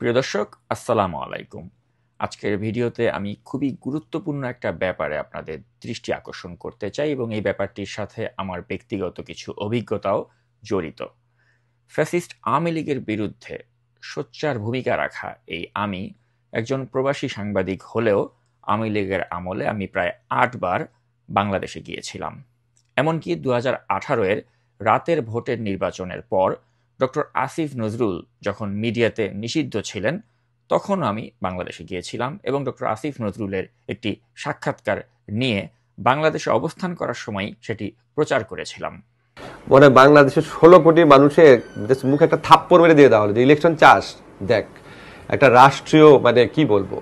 প্রিয় দর্শক, আসসালামু আলাইকুম। আজকের ভিডিওতে আমি খুবই গুরুত্বপূর্ণ একটা ব্যাপারে আপনাদের দৃষ্টি আকর্ষণ করতে চাই এবং এই ব্যাপারটির সাথে আমার ব্যক্তিগত কিছু অভিজ্ঞতাও জড়িত। ফ্যাসিস্ট আওয়ামী লীগের বিরুদ্ধে সোচ্চার ভূমিকা রাখা এই আমি একজন প্রবাসী সাংবাদিক হলেও আওয়ামী লীগের আমলে আমি প্রায় ৮ বার বাংলাদেশে গিয়েছিলাম। এমনকি ২০১৮-এর রাতের ভোটের নির্বাচনের পর ডক্টর আসিফ নজরুল যখন মিডিয়াতে নিষিদ্ধ ছিলেন, তখনও আমি বাংলাদেশে গিয়েছিলাম এবং ডক্টর আসিফ নজরুলের একটি সাক্ষাৎকার নিয়ে বাংলাদেশে অবস্থান করার সময় সেটি প্রচার করেছিলাম। মানে বাংলাদেশের ১৬ কোটি মানুষের মুখে একটা থাপ্পড় মেরে দিয়ে দেওয়া হলো যে ইলেকশন চাস। দেখ, একটা রাষ্ট্রীয় মানে কি বলবো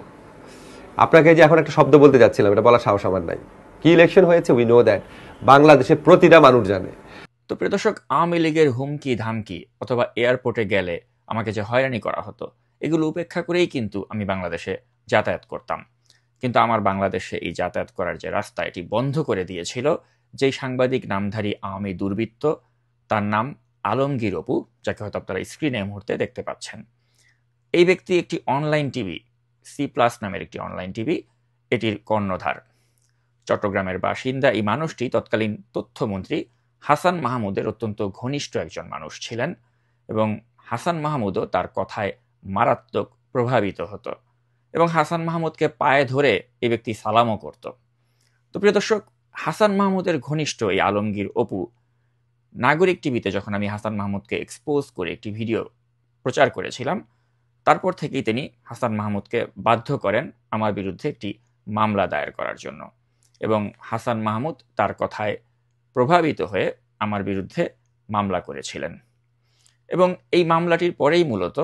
আপনাকে, যে এখন একটা শব্দ বলতে যাচ্ছিলাম, এটা বলার সাহস আমার নাই। কি ইলেকশন হয়েছে উই নো দ্যাট, বাংলাদেশের প্রতিটা মানুষ জানে। তো প্রিয় দর্শক, আওয়ামী লীগের হুমকি ধামকি অথবা এয়ারপোর্টে গেলে আমাকে যে হয়রানি করা হতো, এগুলো উপেক্ষা করেই কিন্তু আমি বাংলাদেশে যাতায়াত করতাম। কিন্তু আমার বাংলাদেশে এই যাতায়াত করার যে রাস্তা, এটি বন্ধ করে দিয়েছিল যেই সাংবাদিক নামধারী আওয়ামী দুর্বৃত্ত, তার নাম আলমগীর অপু, যাকে হয়তো আপনারা স্ক্রিনে এই মুহূর্তে দেখতে পাচ্ছেন। এই ব্যক্তি একটি অনলাইন টিভি, সি প্লাস নামের একটি অনলাইন টিভি, এটির কর্ণধার। চট্টগ্রামের বাসিন্দা এই মানুষটি তৎকালীন তথ্যমন্ত্রী হাসান মাহমুদের অত্যন্ত ঘনিষ্ঠ একজন মানুষ ছিলেন এবং হাসান মাহমুদও তার কথায় মারাত্মক প্রভাবিত হতো এবং হাসান মাহমুদকে পায়ে ধরে এই ব্যক্তি সালামও করত। তো প্রিয় দর্শক, হাসান মাহমুদের ঘনিষ্ঠ এই আলমগীর অপু নাগরিক টিভিতে যখন আমি হাসান মাহমুদকে এক্সপোজ করে একটি ভিডিও প্রচার করেছিলাম, তারপর থেকেই তিনি হাসান মাহমুদকে বাধ্য করেন আমার বিরুদ্ধে একটি মামলা দায়ের করার জন্য এবং হাসান মাহমুদ তার কথায় প্রভাবিত হয়ে আমার বিরুদ্ধে মামলা করেছিলেন এবং এই মামলাটির পরেই মূলত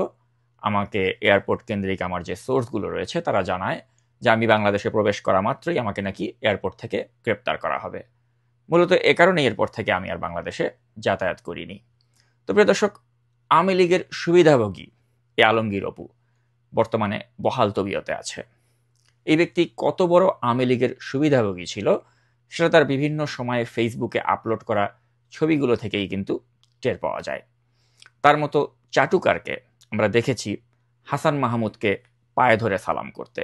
আমাকে এয়ারপোর্ট কেন্দ্রিক আমার যে সোর্সগুলো রয়েছে তারা জানায় যে আমি বাংলাদেশে প্রবেশ করা মাত্রই আমাকে নাকি এয়ারপোর্ট থেকে গ্রেপ্তার করা হবে। মূলত এ কারণেই এরপর থেকে আমি আর বাংলাদেশে যাতায়াত করিনি। তো প্রিয় দর্শক, আওয়ামী লীগের সুবিধাভোগী এই আলমগীর অপু বর্তমানে বহাল তবিয়তে আছে। এই ব্যক্তি কত বড় আওয়ামী লীগের সুবিধাভোগী ছিল সেটা তার বিভিন্ন সময়ে ফেসবুকে আপলোড করা ছবিগুলো থেকেই কিন্তু টের পাওয়া যায়। তার মতো চাটুকারকে আমরা দেখেছি হাসান মাহমুদকে পায়ে ধরে সালাম করতে।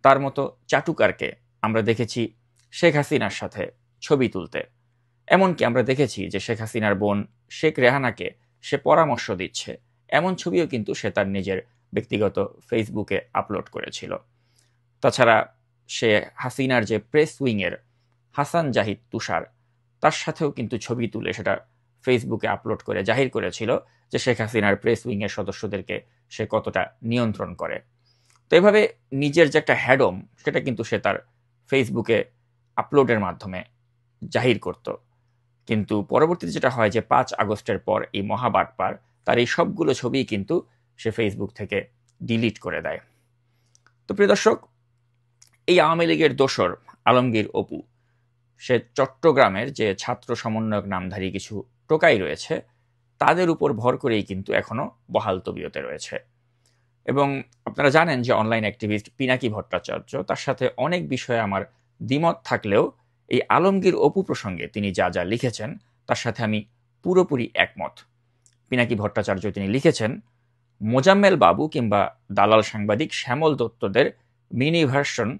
তার মতো চাটুকারকে আমরা দেখেছি শেখ হাসিনার সাথে ছবি তুলতে। এমনকি আমরা দেখেছি যে শেখ হাসিনার বোন শেখ রেহানাকে সে পরামর্শ দিচ্ছে, এমন ছবিও কিন্তু সে তার নিজের ব্যক্তিগত ফেসবুকে আপলোড করেছিল। তাছাড়া সে হাসিনার যে প্রেস উইংয়ের হাসান জাহিদ তুষার, তার সাথেও কিন্তু ছবি তুলে সেটা ফেসবুকে আপলোড করে জাহির করেছিল যে শেখ হাসিনার প্রেস উইংয়ের সদস্যদেরকে সে কতটা নিয়ন্ত্রণ করে। তো এভাবে নিজের যে একটা হ্যাডম, সেটা কিন্তু সে তার ফেসবুকে আপলোডের মাধ্যমে জাহির করত। কিন্তু পরবর্তীতে যেটা হয় যে ৫ আগস্টের পর এই মহাবাটপার তার এই সবগুলো ছবিই কিন্তু সে ফেসবুক থেকে ডিলিট করে দেয়। তো প্রিয় দর্শক, এই আওয়ামী লীগের দোসর আলমগীর অপু সে চট্টগ্রামের যে ছাত্র সমন্বয়ক নামধারী কিছু টোকাই রয়েছে তাদের উপর ভর করেই কিন্তু এখনো বহাল তবিয়তে রয়েছে। এবং আপনারা জানেন যে অনলাইন অ্যাক্টিভিস্ট পিনাকি ভট্টাচার্য, তার সাথে অনেক বিষয়ে আমার দ্বিমত থাকলেও এই আলমগীর অপু প্রসঙ্গে তিনি যা যা লিখেছেন তার সাথে আমি পুরোপুরি একমত। পিনাকি ভট্টাচার্য তিনি লিখেছেন, মোজাম্মেল বাবু কিংবা দালাল সাংবাদিক শ্যামল দত্তদের মিনি ভার্সন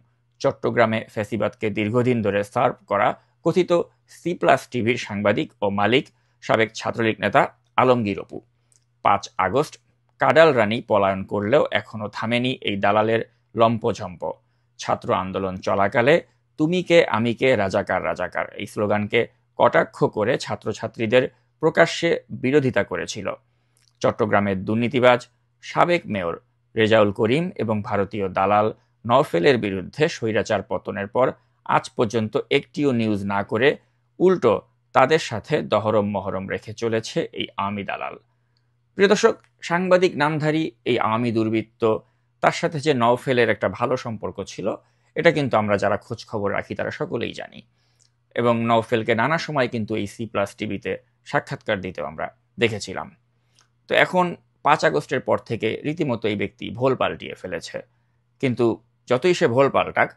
চট্টগ্রামে ফ্যাসিবাদকে দীর্ঘদিন ধরে সার্ভ করা কথিত সি প্লাস টিভির সাংবাদিক ও মালিক সাবেক ছাত্রলীগ নেতা আলমগীর অপু ৫ আগস্ট কাডাল রানী পলায়ন করলেও এখনো থামেনি এই দালালের লম্পঝম্প। ছাত্র আন্দোলন চলাকালে তুমি কে আমি কে রাজাকার রাজাকার এই স্লোগানকে কটাক্ষ করে ছাত্রছাত্রীদের প্রকাশ্যে বিরোধিতা করেছিল। চট্টগ্রামের দুর্নীতিবাজ সাবেক মেয়র রেজাউল করিম এবং ভারতীয় দালাল নওফেলের বিরুদ্ধে স্বৈরাচার পতনের পর আজ পর্যন্ত একটিও নিউজ না করে উল্টো তাদের সাথে দহরম মহরম রেখে চলেছে এই আওয়ামী দালাল। প্রিয় দর্শক, সাংবাদিক নামধারী এই আওয়ামী দুর্বৃত্ত তার সাথে যে নওফেলের একটা ভালো সম্পর্ক ছিল, এটা কিন্তু আমরা যারা খোঁজ খবর রাখি তারা সকলেই জানি এবং নওফেলকে নানা সময় কিন্তু এই সি প্লাস টিভিতে সাক্ষাৎকার দিতেও আমরা দেখেছিলাম। তো এখন ৫ আগস্টের পর থেকে রীতিমতো এই ব্যক্তি ভোল পাল্টিয়ে ফেলেছে। কিন্তু যতই সে ভোল পাল্টাক,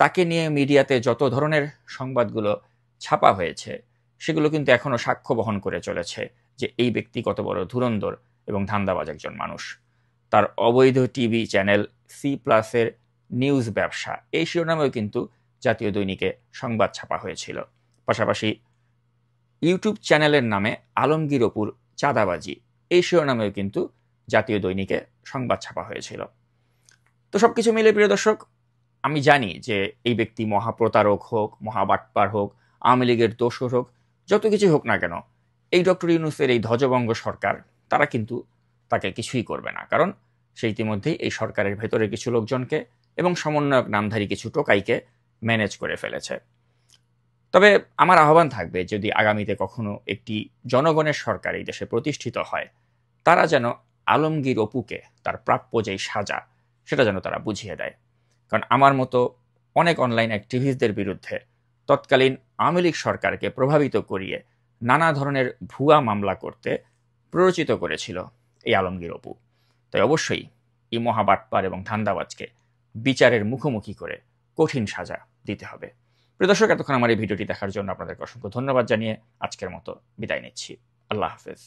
তাকে নিয়ে মিডিয়াতে যত ধরনের সংবাদগুলো ছাপা হয়েছে সেগুলো কিন্তু এখনো সাক্ষ্য বহন করে চলেছে যে এই ব্যক্তি কত বড় ধুরন্ধর এবং ধান্দাবাজ একজন মানুষ। তার অবৈধ টিভি চ্যানেল C+-এর নিউজ ব্যবসা, এই শিরোনামেও কিন্তু জাতীয় দৈনিকে সংবাদ ছাপা হয়েছিল। পাশাপাশি ইউটিউব চ্যানেলের নামে আলমগীর অপুর চাঁদাবাজি, এই শিরোনামেও কিন্তু জাতীয় দৈনিকে সংবাদ ছাপা হয়েছিল। তো সবকিছু মিলে প্রিয় দর্শক, আমি জানি যে এই ব্যক্তি মহাপ্রতারক হোক, মহাবাটপার হোক, আওয়ামী লীগের দোসর হোক, যত কিছু হোক না কেন, এই ডক্টর ইউনূসের এই ধ্বজভঙ্গ সরকার তারা কিন্তু তাকে কিছুই করবে না, কারণ সে ইতিমধ্যেই এই সরকারের ভেতরে কিছু লোকজনকে এবং সমন্বয়ক নামধারী কিছু টোকাইকে ম্যানেজ করে ফেলেছে। তবে আমার আহ্বান থাকবে, যদি আগামীতে কখনো একটি জনগণের সরকার এই দেশে প্রতিষ্ঠিত হয়, তারা যেন আলমগীর অপুকে তার প্রাপ্য যেই সাজা সেটা যেন তারা বুঝিয়ে দেয়। কারণ আমার মতো অনেক অনলাইন অ্যাক্টিভিস্টদের বিরুদ্ধে তৎকালীন আওয়ামী লীগ সরকারকে প্রভাবিত করিয়ে নানা ধরনের ভুয়া মামলা করতে প্ররোচিত করেছিল এই আলমগীর অপু। তাই অবশ্যই এই মহাবাটপার এবং ধান্দাবাজকে বিচারের মুখোমুখি করে কঠিন সাজা দিতে হবে। প্রিয় দর্শক, এতক্ষণ আমার এই ভিডিওটি দেখার জন্য আপনাদেরকে অসংখ্য ধন্যবাদ জানিয়ে আজকের মতো বিদায় নিচ্ছি। আল্লাহ হাফেজ।